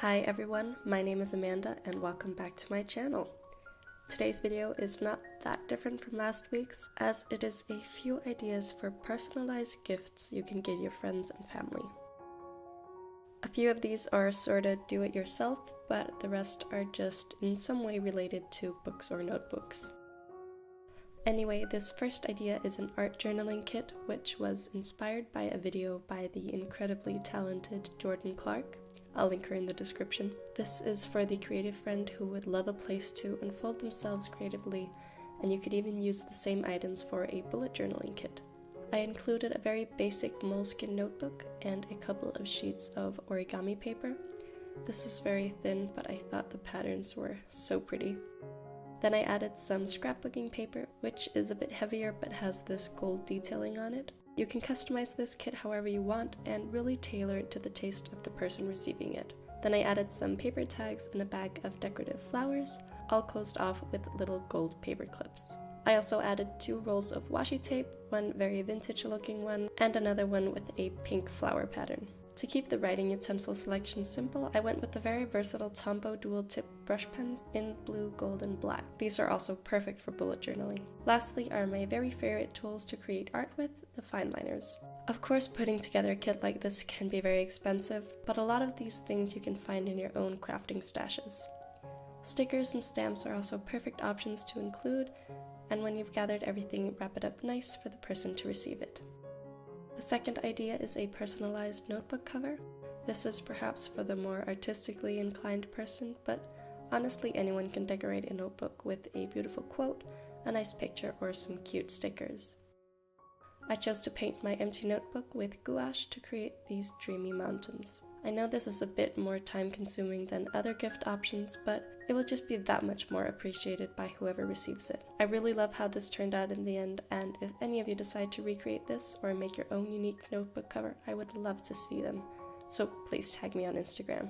Hi everyone, my name is Amanda and welcome back to my channel. Today's video is not that different from last week's, as it is a few ideas for personalized gifts you can give your friends and family. A few of these are sorta do-it-yourself, but the rest are just in some way related to books or notebooks. Anyway, this first idea is an art journaling kit, which was inspired by a video by the incredibly talented Jordan Clark. I'll link her in the description. This is for the creative friend who would love a place to unfold themselves creatively, and you could even use the same items for a bullet journaling kit. I included a very basic moleskin notebook and a couple of sheets of origami paper. This is very thin, but I thought the patterns were so pretty. Then I added some scrapbooking paper, which is a bit heavier but has this gold detailing on it. You can customize this kit however you want and really tailor it to the taste of the person receiving it. Then I added some paper tags and a bag of decorative flowers, all closed off with little gold paper clips. I also added 2 rolls of washi tape, one very vintage looking one, and another one with a pink flower pattern. To keep the writing utensil selection simple, I went with the very versatile Tombow dual tip brush pens in blue, gold, and black. These are also perfect for bullet journaling. Lastly are my very favorite tools to create art with, the fine liners. Of course, putting together a kit like this can be very expensive, but a lot of these things you can find in your own crafting stashes. Stickers and stamps are also perfect options to include, and when you've gathered everything, wrap it up nice for the person to receive it. The second idea is a personalized notebook cover. This is perhaps for the more artistically inclined person, but honestly anyone can decorate a notebook with a beautiful quote, a nice picture, or some cute stickers. I chose to paint my empty notebook with gouache to create these dreamy mountains. I know this is a bit more time consuming than other gift options, but it will just be that much more appreciated by whoever receives it. I really love how this turned out in the end, and if any of you decide to recreate this or make your own unique notebook cover, I would love to see them. So please tag me on Instagram.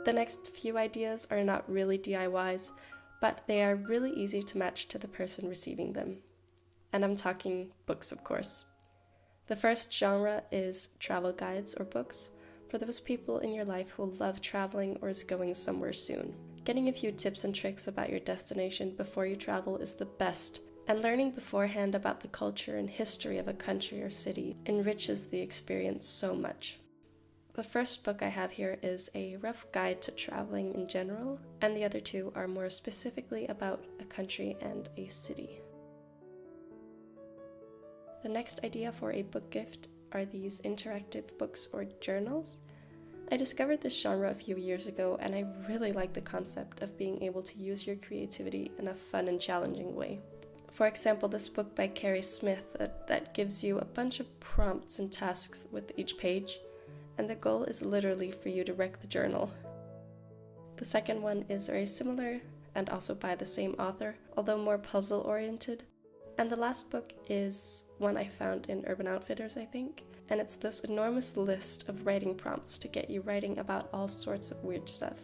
The next few ideas are not really DIYs, but they are really easy to match to the person receiving them. And I'm talking books, of course. The first genre is travel guides or books, for those people in your life who love traveling or is going somewhere soon. Getting a few tips and tricks about your destination before you travel is the best, and learning beforehand about the culture and history of a country or city enriches the experience so much. The first book I have here is a rough guide to traveling in general, and the other 2 are more specifically about a country and a city. The next idea for a book gift are these interactive books or journals. I discovered this genre a few years ago, and I really like the concept of being able to use your creativity in a fun and challenging way. For example, this book by Carrie Smith that gives you a bunch of prompts and tasks with each page, and the goal is literally for you to wreck the journal. The second one is very similar and also by the same author, although more puzzle oriented. And the last book is one I found in Urban Outfitters, I think, and it's this enormous list of writing prompts to get you writing about all sorts of weird stuff.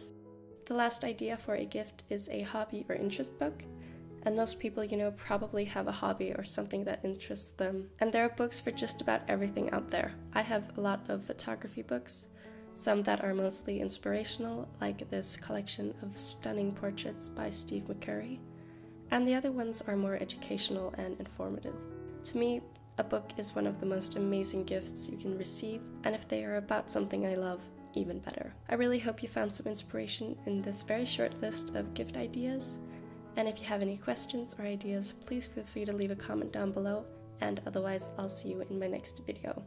The last idea for a gift is a hobby or interest book. And most people you know probably have a hobby or something that interests them. And there are books for just about everything out there. I have a lot of photography books, some that are mostly inspirational, like this collection of stunning portraits by Steve McCurry, and the other ones are more educational and informative. To me, a book is one of the most amazing gifts you can receive, and if they are about something I love, even better. I really hope you found some inspiration in this very short list of gift ideas. And if you have any questions or ideas, please feel free to leave a comment down below, and otherwise I'll see you in my next video.